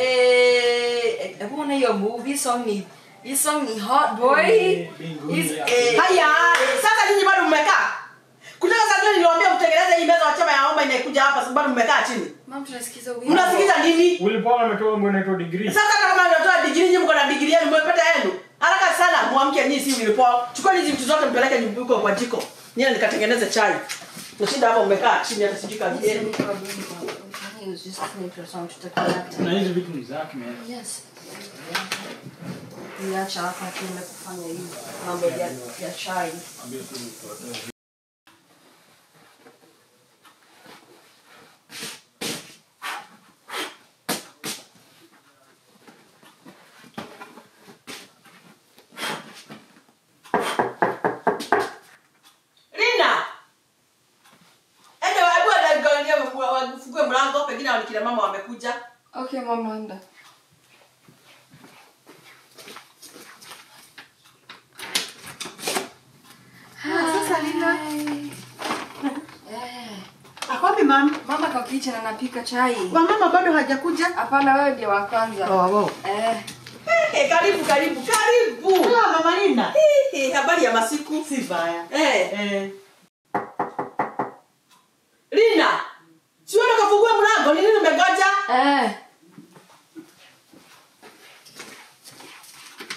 Everyone your movie song ni this song ni hot boy. Haya, sasa nyinyi bado mmekaa. Kutoka sasa niliwaambia mtengeneze hii meza wachama ya Oma inakuja hapa sababu bado mmekaa chini. Mama tunasikiza wimbo. Mnasikiza nini? Ulipona umetoa mweneto degree. Sasa kama mnatoa degree nyinyi mko na degree yenu mmepata yenu. Haraka sana muamke nyinyi si mlipo. Chukua hizi vitu zote mpeleke nyumbuko kwa jiko. Nyinyi nikatengeneze chai. Nashinda hapo mmekaa chini hata sijui kazi yenu. It was just playing for a song to connect. Na hizi vitu ni zake man. Yes. Niacha hapa tuende kufanya hivi mambo ya chai. Fungue mlango pengine walikila mama wamekuja. Okay mama enda. Sasa Lina. Akwapi mama? Mama kwa kitchen anapika chai. Wa mama bado hajakuja? Hapana wewe ndiye wa kwanza. Oh. Karibu. Mama Lina. Habari ya masiku? Si baya. Lina. Sio ndo kafungua mlango, ni nini umegoja?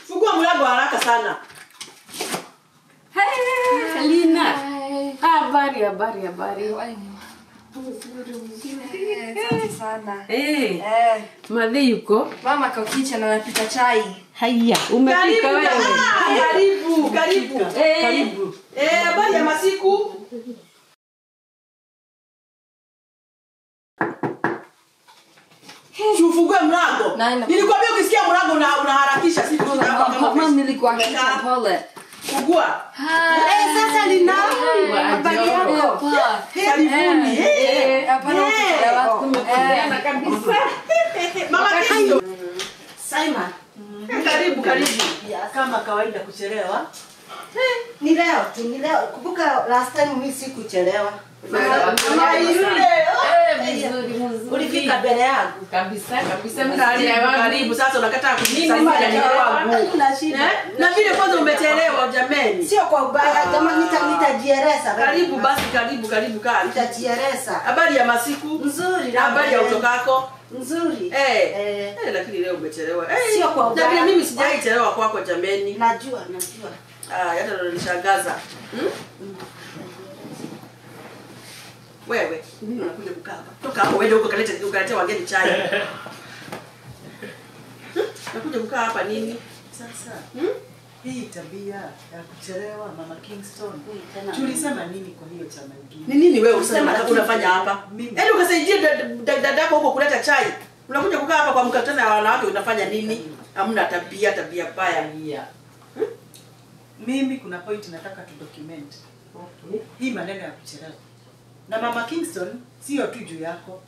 Fungua mlango haraka sana. Lina. Habari. Asante sana. Madhe yuko? Mama kwa kitchen anapika chai. Haya, umepika wewe. Karibu. Habari ya masiku? Ufungue mlango. Nilikwambia ukisikia mlango unaharakisha siku hapa kama mama nilikuwa pole. Fungua. Sasa Lina. Habari yako? Karibuni. Hapana kuchelewa. Kabisa. Mama Kindo. Simon. Karibu. Kama kawaida kuchelewa. Ni leo. Kumbuka last time mimi sikuchelewa. Mama yule. Ulifika mbele yangu. Kabisa. Karibu sasa unakataa kujisaidia ni kwangu. Kuna shida. Na vile kwanza umechelewa jameni. Sio kwa ubaya, kama nitajieleza. Karibu basi, karibu kaa. Nitajieleza. Habari ya masiku? Nzuri. Habari ya utokako? Nzuri. Lakini leo umechelewa. Sio kwa ubaya. Na vile mimi sijaichelewa kwako jameni. Najua. Hata ndo nishangaza. Wewe, nini unakuja kukaa hapa? Toka hapo uende huko kalete wageni chai. Nakuja kukaa hapa nini? Sasa. Hii tabia ya kuchelewa Mama Kingston. Tulisema nini kwa hiyo chama nyingine? Ni nini wewe unasema unafanya hapa? Yaani ukasaidie dadako huko kuleta chai. Unakuja kukaa hapa kwa mkutano ya wanawake unafanya nini? Hamna tabia baya. Mimi kuna point nataka tu document. Hii maneno ya kuchelewa. Na Mama Kingston sio tu juu yako.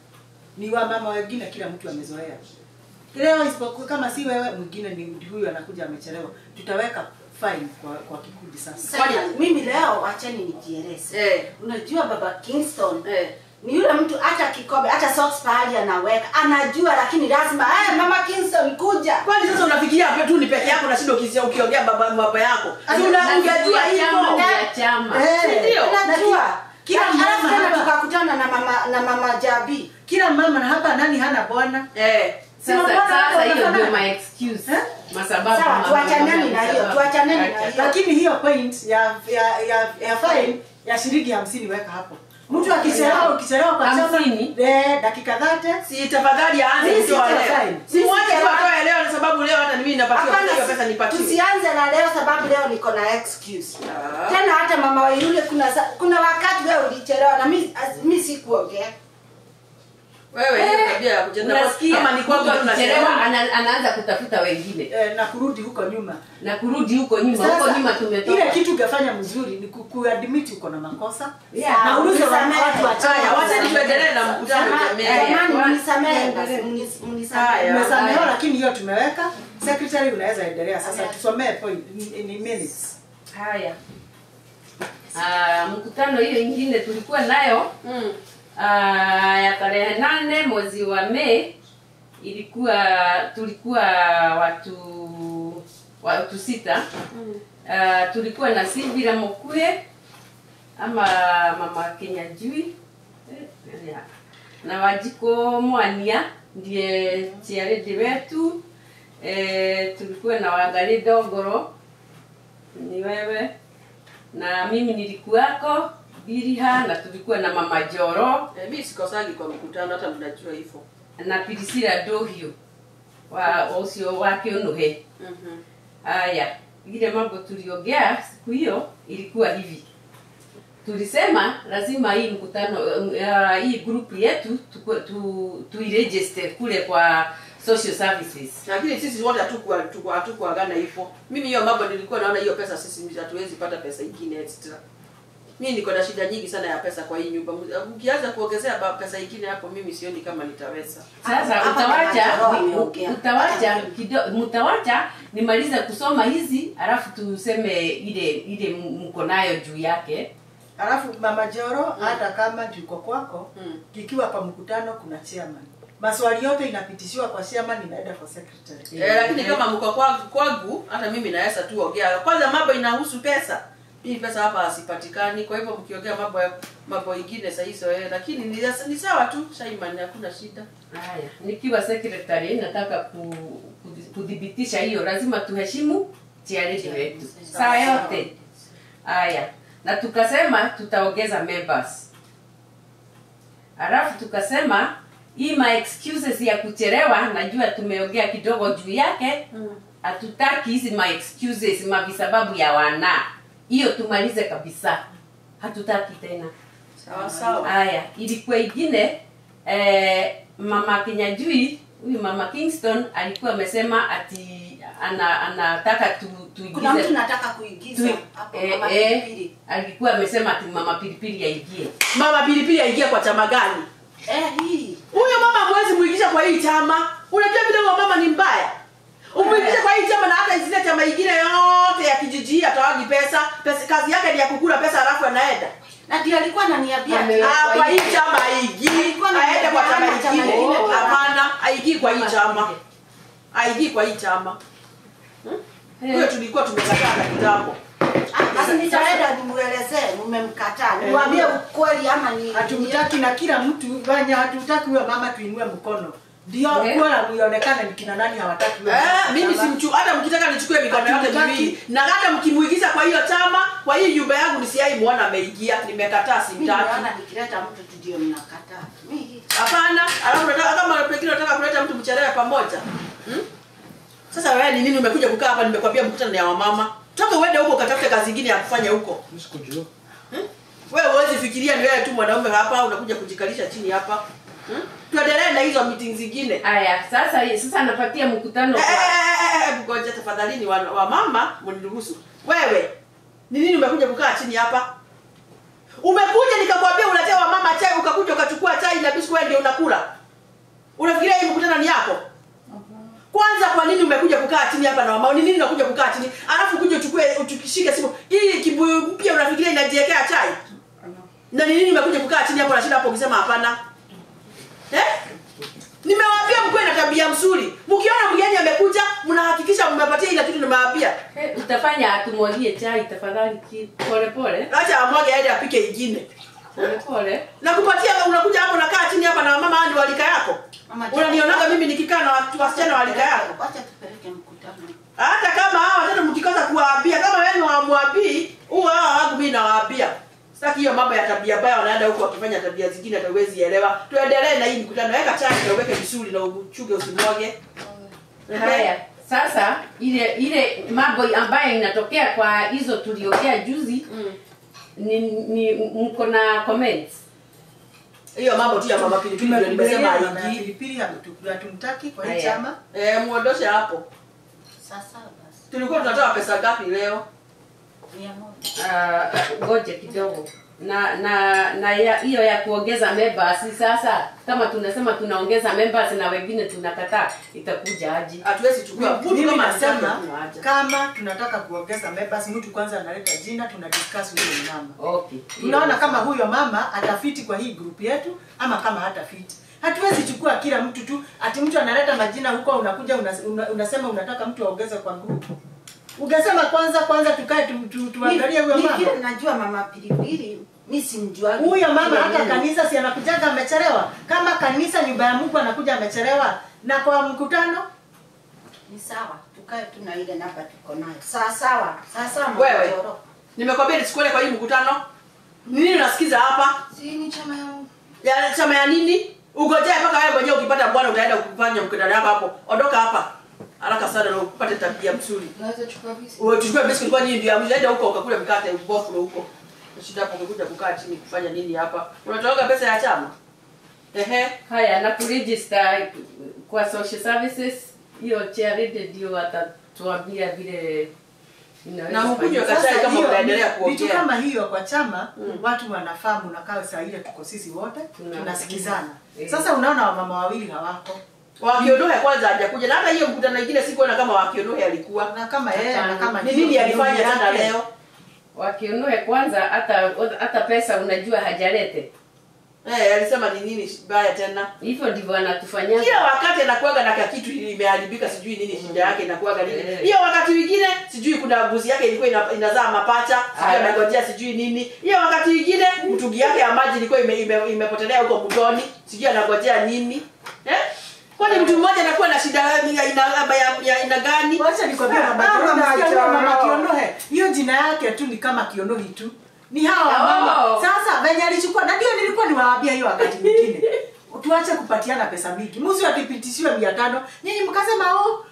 Ni wa mama wengine kila mtu amezoea. Leo isipokuwa kama si wewe mwingine ni huyu anakuja amechelewa. Tutaweka fine kwa kikundi sasa. Sasa mimi leo acheni nijieleze. Unajua Baba Kingston ni yule mtu hata kikombe hata socks pahali anaweka anajua, lakini lazima Mama Kingston kuja. Kwani sasa unafikiria hapo tu ni peke yako na shida ukiongea baba yako? Unajua hivyo ya chama. Ndio. Najua. Kila mama hapa tukakutana na mama Jabi. Kila mama hapa nani hana bwana? Sasa hiyo ndio my excuse. Masababu tuachaneni na hiyo. Lakini hiyo point ya fine ya shilingi 50 weka hapo. Mtu ukichelewa kwa chama dakika 30 si tafadhali aanze kutoa leo. Si mwache tu atoe leo kwa sababu leo hata mimi napatiwa hiyo pesa nipatie. Tusianze na leo sababu leo niko na excuse. Tena hata mama wa yule kuna wakati wewe ulichelewa na mimi sikuongea. Wewe hiyo tabia ya kujenda kama ni kwako tunachelewa anaanza kutafuta wengine na kurudi huko nyuma. Huko nyuma tumetoka. Ile kitu ungefanya mzuri ni kuadmit uko na makosa. Na uliza watu wachaya. Wacha tuendelee na mkutano jamani. Mnisamehe lakini hiyo tumeweka. Secretary unaweza endelea sasa tusomee point in minutes. Haya. Mkutano hiyo ingine tulikuwa nayo ya tarehe 8 mwezi wa Mei tulikuwa watu 6. Tulikuwa na Sylvia Mokue ama mama Kenya Jui na Wajiko Mwania ndiye chiaredi wetu. Tulikuwa na Wangari Dogoro, ni wewe, na mimi nilikuwako Biriha, na tulikuwa na mama Joro. Mimi sikosagi kwa mkutano, hata mnajua hivyo. Na Priscilla Dohio wa usio wake Onohe. Haya, ile mambo tuliongea siku hiyo ilikuwa hivi. Tulisema lazima hii mkutano hii group yetu tuiregister kule kwa social services. Lakini sisi wote hatukuagana hivyo. Mimi hiyo mambo nilikuwa naona hiyo pesa sisi hatuwezi pata pesa nyingine extra. Mimi niko na shida nyingi sana ya pesa kwa hii nyumba. Ukianza kuongezea pesa nyingine hapo mimi sioni kama nitaweza. Sasa mtawacha nimaliza kusoma hizi alafu tuseme ile mko nayo juu yake. Alafu Mama Joro, hata kama tuko kwako, kikiwa kwa mkutano kuna chairman. Maswali yote inapitishiwa kwa chairman, inaenda kwa secretary. Lakini kama mko kwangu, hata mimi naweza tu ongea. Kwanza mambo inahusu pesa. Hii pesa hapa hasipatikani, kwa hivyo mkiongea mambo mengine sasa hizo lakini ni sawa tu, Shaiman, hakuna shida. Haya, nikiwa secretary nataka kudhibitisha hiyo, lazima tuheshimu chairman wetu. Sawa yote. Haya. Na tukasema tutaongeza members. Alafu tukasema hii excuses ya kuchelewa, najua tumeongea kidogo juu yake. Hatutaki hizi excuses sababu ya wana. Hiyo tumalize kabisa. Hatutaki tena. Sawa sawa. Haya, ilikuwa ingine mama Kinyajui, huyu mama Kingston alikuwa amesema ati anataka tuigize. Kuna mtu nataka kuigiza hapo mama Pilipili. Alikuwa amesema ati mama Pilipili aingie. Mama Pilipili aingie kwa chama gani? Hii. Huyo mama mwezi muigisha kwa hii chama. Unajua vile mama ni mbaya. Umuigisha kwa hii chama na hata zile chama nyingine yote ya kijiji atawagi pesa. Kazi yake ni ya kukula pesa alafu anaenda. Na ndio alikuwa ananiambia kwa hii chama haingii. Aende kwa chama nyingine. Hapana, haingii kwa hii chama. Haingii kwa hii chama. Hiyo tulikuwa tumekataa kitambo. Sasa nitaenda nimuelezee mmemkataa. Niwaambie ukweli ama ni hatumtaki, na kila mtu banya hatutaki huyo mama tuinue mkono. Ndio kwa muonekane ni kina nani hawataki wewe. Mimi simchu hata mkitaka nichukue mikono yote miwili. Na hata mkimuigiza kwa hiyo chama, kwa hii nyumba yangu nisiai muona ameingia, nimekataa simtaki. Naona nikileta mtu ndio mnakataa. Hapana, alafu nataka kama pekee nataka kuleta mtu mchelewe pamoja. Sasa wewe ni nini umekuja kukaa hapa, nimekwambia mkutano ni ya mama. Toka uende huko ukatafute kazi nyingine ya kufanya huko. Msikujua. Wewe huwezi fikiria ni wewe tu mwanaume hapa unakuja kujikalisha chini hapa. Tuendelee na hizo meetings zingine. Haya, sasa napatia mkutano kwa ngoja tafadhali wa mama mniruhusu. Wewe ni nini umekuja kukaa chini hapa? Umekuja nikakwambia unatea wa mama chai, ukakuja ukachukua chai na biskuti ndio unakula. Unafikiria hii mkutano ni yako? Kwanza kwa nini umekuja kukaa chini hapa na mama? Ni nini unakuja kukaa chini? Alafu kuja uchukishike simu. Hii kibuyu mpya unafikiria inajiwekea chai? Na ni nini umekuja kukaa chini hapo na shida hapo ukisema hapana? Nimewaambia mkwe na tabia mzuri. Mkiona mgeni amekuja, mnahakikisha mmepatia ile kitu nimewaambia. Utafanya atumwagie chai tafadhali pole pole. Acha amwage aende apike ingine. Pole pole. Na kupatia unakuja hapo nakaa chini hapa na mama hadi walika yako. Unanionaga mimi nikikaa na watu wasichana walika yako. Acha tupeleke mkutano. Hata kama hawa watoto mkikosa kuwaambia, kama wewe waamwambii, hawa wangu mimi nawaambia. Sitaki hiyo mambo ya tabia baya wanaenda huko wakifanya tabia zingine hatuwezi elewa. Tuendelee na hii mkutano. Weka chai na uweke vizuri na uchuge usimwage. Haya, sasa ile mambo ambayo inatokea kwa hizo tuliongea juzi ni mko na comments. Hiyo mambo tu ya mama Pilipili ndio nimesema haingii. Pilipili hatumtaki kwa hii chama. Muondoshe hapo. Sasa basi. Tulikuwa tunatoa pesa ngapi leo? 100. Ngoja kidogo. hiyo ya kuongeza members sasa, kama tunasema tunaongeza members na wengine tunakataa, itakuja aje? Hatuwezi chukua mtu Mimi kama nasema kama tunataka kuongeza members, mtu kwanza analeta jina, tuna discuss huyo mama. Okay. Tunaona kama huyo mama atafiti kwa hii group yetu ama kama hatafiti. Hatuwezi chukua kila mtu tu, ati mtu analeta majina huko unakuja unasema unataka mtu aongeze kwa group. Ungesema kwanza tukae tuangalie huyo mama. Mimi najua mama Pilipili, mimi simjua. Huyo mama hata kanisa si anakujaga amechelewa. Kama kanisa nyumba ya Mungu anakuja amechelewa na kwa mkutano Ni sawa, tukae tuna ile namba tuko nayo. Sawa. wewe. Nimekwambia nisikule kwa hii mkutano. Nini unasikiza hapa? Si ni chama yangu. Ya chama ya nini? Ugojea mpaka wewe mwenyewe ukipata bwana utaenda kufanya mkutano wako hapo. Ondoka hapa. Haraka sana na upate tabia mzuri. Naweza chukua biscuit. Wewe chukua biscuit kwa nini ndio amjaenda huko ukakula mkate ubofu huko. Shida hapo ukikuja kukaa chini kufanya nini hapa? Unatoka pesa ya chama? Ehe. Haya, na kuregister kwa social services, hiyo charity ndio atatuambia vile Na mkunywe kachai kama unaendelea kuongea. Vitu kama hiyo kwa chama watu wanafahamu na kawa saa ile tuko sisi wote tunasikizana. Sasa unaona wamama wawili hawako. Wakiondoe kwanza hajakuja. Na hata hiyo mkutano nyingine sikuona kama Wakiondoe alikuwa. Na kama yeye na kama ni nini alifanya tena leo? Wakiondoe kwanza hata pesa unajua hajalete. Alisema ni nini baya tena? Hivyo ndivyo anatufanyia. Kila wakati anakuaga na kitu imeharibika, sijui nini shida yake inakuaga nini. Hiyo wakati mwingine sijui kuna mbuzi yake ilikuwa inazaa mapacha, sijui anagojea sijui nini. Hiyo wakati mwingine mtungi yake ya maji ilikuwa imepotelea huko mtoni, sijui anagojea nini. Kwani mtu mmoja anakuwa na shida ina gani? Wacha nikwambie mama Kiondohe. Hiyo jina yake tu ni kama Kiondohi tu. Ni hawa mama. Sasa venye alichukua na ndio nilikuwa niwaambia hiyo wakati mwingine. Tuache kupatiana pesa mingi. Msi wakipitishiwe 500. Nyinyi mkasema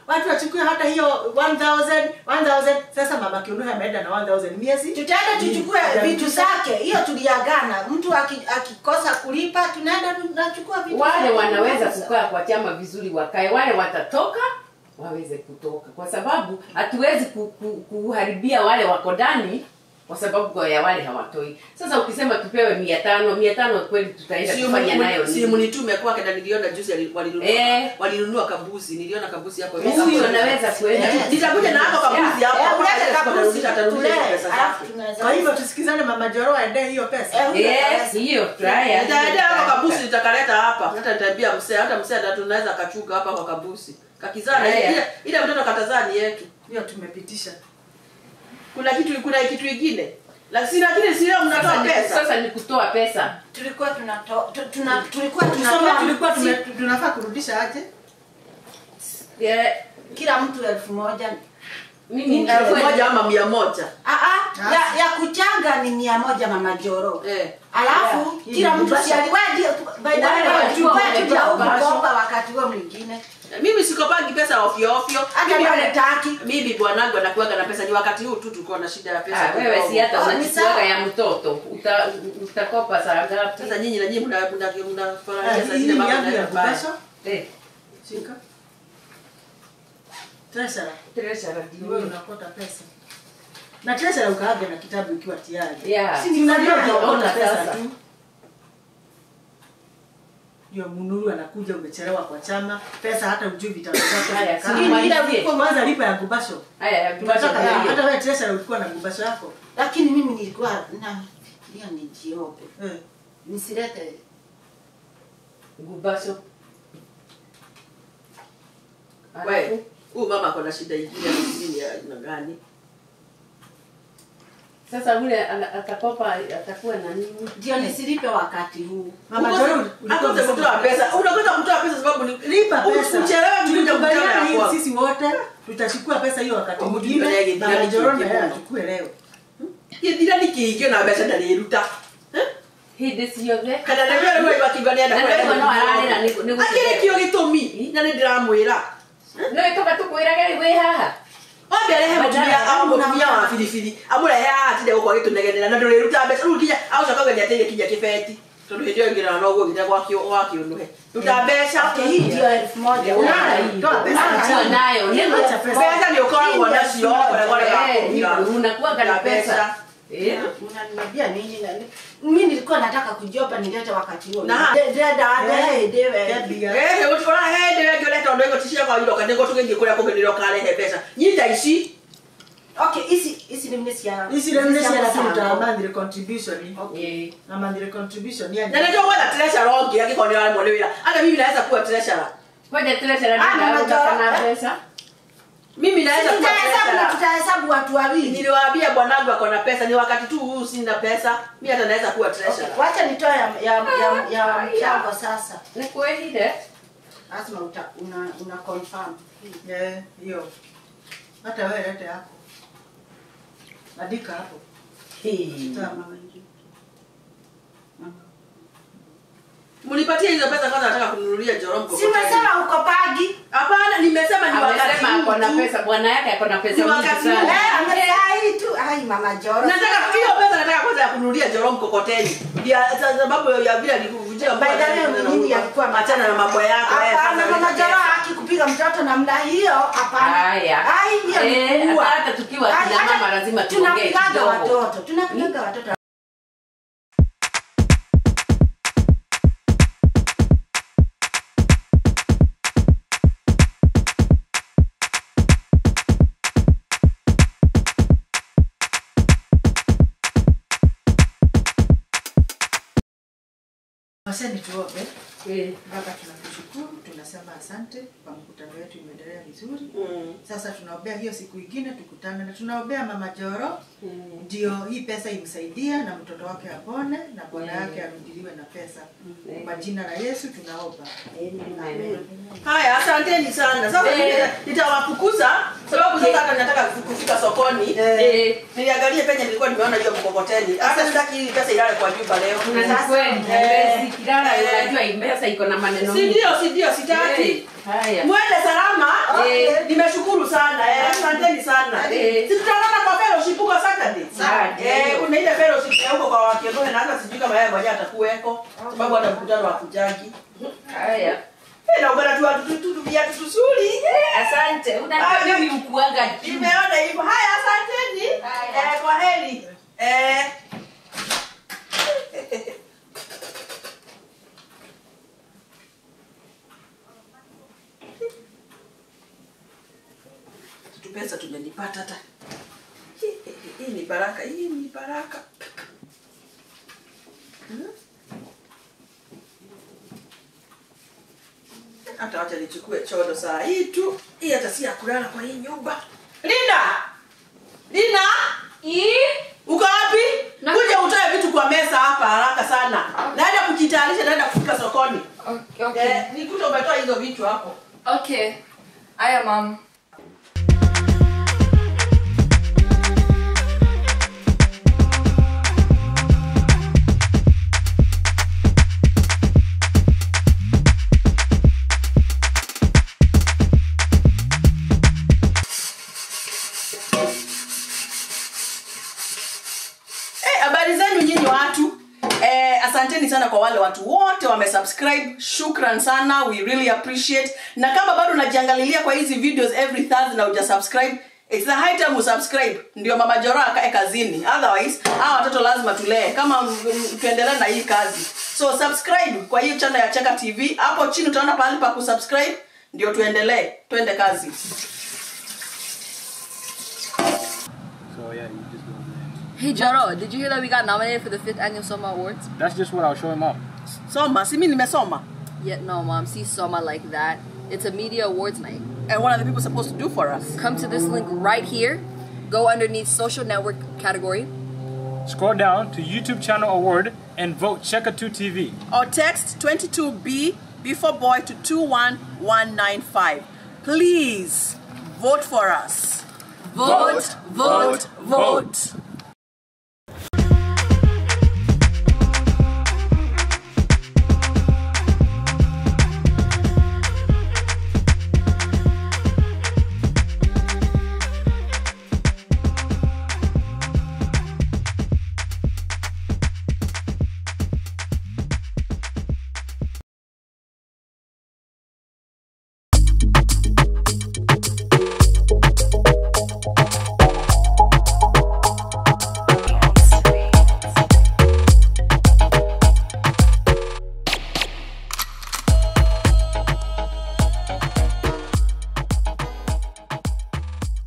watu wachukue hata hiyo 1000. Sasa mama Kiondohe ameenda na 1000 miezi. Tutaenda tuchukue vitu zake. Hiyo tuliagana. Mtu akikosa kulipa tunaenda tunachukua vitu. Wale wanaweza kukaa kwa chama vizuri wakae. Wale watatoka waweze kutoka. Kwa sababu hatuwezi kuharibia wale wako ndani kwa sababu kwa ya wale hawatoi. Sasa ukisema tupewe 500 kweli tutaenda kufanya nayo nini? Si mnitume kwake na niliona juzi walinunua kabuzi. Niliona kabuzi hapo. Huyu anaweza kwenda. Nitakuja na hapo kabuzi hapo. Ulete kabuzi atarudisha pesa zake. Kwa hivyo tusikizane mama Joro aende hiyo pesa. Yes, hiyo try. Nitaendea hapo kabuzi nitakaleta hapa. Hata nitaambia msee, hata msee tunaweza kachuka hapa kwa kabuzi. Kakizana ile mtoto katazani yetu. Hiyo tumepitisha. Kuna kitu kingine. Lakini si leo mnatoa pesa. Sasa ni kutoa pesa. Tulikuwa tunafaa kurudisha aje? Kila mtu 1000. Mimi 1000 ama 100. Ya kuchanga ni 100 mama Joro. Alafu kila mtu si aliwaje by the way wakati huo mwingine. Mimi sikopangi pesa ovyo. Hata wale taki. Mimi bwanangu anakuaga na pesa, ni wakati huu tu tuko na shida ya pesa. Wewe si hata unachukuaga ya mtoto. Utakopa saa ngapi? Sasa nyinyi na nyinyi mnafanya pesa zile Mama mama ya kubasha. Shika. Treasurer ndio unakota pesa. Na treasurer ukaaga na kitabu ikiwa tayari. Yeah. Si ninajua unakota pesa tu. Ndio Munuru anakuja umechelewa kwa chama, pesa hata ujui vitabu Haya, zako. Kwanza lipa ya kubasho. Haya, tunataka hata wewe treasurer ulikuwa na kubasho yako. Lakini mimi nilikuwa na ndio nijiope. Nisilete gubasho. Wewe, huyu mama ako na shida nyingine ya aina gani? Sasa ule atakopa atakuwa na nini? Ndio nisilipe wakati huu. Mama Joro, ulikuwa kutoa pesa. Unakwenda kutoa pesa sababu ni lipa pesa. Uchelewe mkuja kutana hii sisi wote tutachukua pesa hiyo wakati mwingine. Mama Joro ndiye achukue leo. Ndira nikiigio na pesa ndaliruta. Hindi ciothe. Kana na wewe wakigania na kwa no ararira ni akire kio gitumi na ndiramwira. No itoka tukwiraga we haha. Wambe alehe mutumia wa filifili. Amure haha atinde gukwa gitunegenera na nduriruta mbeca rukinya au cakaga ni ateire kinya kibeti. Tondu hindi ngira no gwo githe gwakio nuhe. Ruta mbeca hii ndio 1000. Toa pesa nayo. Pesa ni ukoragwo nacio kwa unakuwa kana pesa. Unaniambia nini nani? Mimi nilikuwa nataka kujopa nilete wakati huo. Na utona hede ngeleta ndo tishia kwa yule kandengo tugenye kule kwa ndio kale pesa. Nyita ishi. Okay, isi ni mnesia. Isi ni mnesia la tuta mandire contribution. Okay. Na mandire contribution yani. Na ndio wala treasure rongi yake kwa ndio mwelewela. Hata mimi naweza kuwa treasure. Ngoja treasure ndio pesa. Mimi naweza kuwa treasure. Tutahesabu watu wawili. Niliwaambia bwanangu ako na pesa, ni wakati tu huu sina pesa. Mimi hata naweza kuwa treasure. Okay, wacha nitoe ya mchango sasa. Ni kweli ile? Lazima una confirm. Hiyo. Hata wewe lete yako. Andika hapo. Tama. Mnipatie hizo pesa kwanza, nataka kununulia Joromko. Si umesema uko pagi? Hapana, nimesema ni wakati. Amesema ako na pesa, bwana yake ako na pesa nyingi sana. Amesema tu, ai mama Joro. Nataka hiyo pesa, nataka kwanza ya kununulia Joromko koteni. Ya sababu ya vile alikuvunjia mbaya nini yalikuwa machana na mambo yako. Hapana, mama Joro akikupiga mtoto namna hiyo, hapana. Ai hiyo hata tukiwa kina mama lazima tuongee kidogo. Tunapiga watoto. Asante tuombe. Baba tunakushukuru, tunasema asante kwa mkutano wetu imeendelea vizuri. Sasa tunaombea hiyo siku nyingine tukutane na tunaombea mama Joro. Ndio hii pesa imsaidia na mtoto wake apone na bwana yake arudiliwe na pesa. Kwa jina la Yesu tunaomba. Amen. Haya, asanteni sana. Sasa nitawafukuza sababu sasa hata nataka kufika sokoni. Niliangalia penye nilikuwa nimeona hiyo mkokoteni. Hata sitaki hii pesa ilale kwa nyumba leo. Ni kweli. Kilala unajua pesa iko na maneno mengi. Si ndio sitaki. Haya. Mwende salama. Nimeshukuru sana. Asanteni sana. Si tutaonana kwa fellowship kwa Saturday. Kuna ile fellowship ya huko kwa Wakegone na hata sijui kama yeye mwenyewe atakuweko sababu hata mkutano wa kujagi. Haya. Na ugana tu watu tusuri. Asante. Unataka mimi ukuanga. Nimeona hivyo. Haya, asanteni. Kwa heri. Pesa tumenipata hata. Hii ni baraka, hii ni baraka. Hata wacha nichukue chodo saa hii tu. Hii hata si ya kulala kwa hii nyumba. Lina! Uko wapi? Kuja utoe vitu kwa meza hapa haraka sana. Naenda kujitayarisha, naenda kufika sokoni. Okay. Nikuta umetoa hizo vitu hapo. Okay. Aya mom. Habari zenu nyinyi watu. Asanteni sana kwa wale watu wote wamesubscribe. Shukran sana, we really appreciate. Na kama bado unajiangalilia kwa hizi videos every Thursday na hujasubscribe, it's the high time usubscribe. Ndio mama Joro akae kazini. Otherwise, hawa watoto lazima tulee kama tuendelee na hii kazi. So subscribe kwa hiyo channel ya Cheka TV. Hapo chini utaona pahali pa kusubscribe. Ndio tuendelee, twende kazi. So yeah, you just go there. Hey Joro, did you hear that we got nominated for the 5th annual Soma Awards? That's just what I was showing mom. Soma, si mimi nimesoma. Yeah, no mom, see Soma like that. It's a media awards night. And what are the people supposed to do for us? Come to this link right here. Go underneath social network category. Scroll down to YouTube channel award and vote Cheka2 TV. Or text 22B before boy to 21195. Please vote for us. Vote, vote, vote.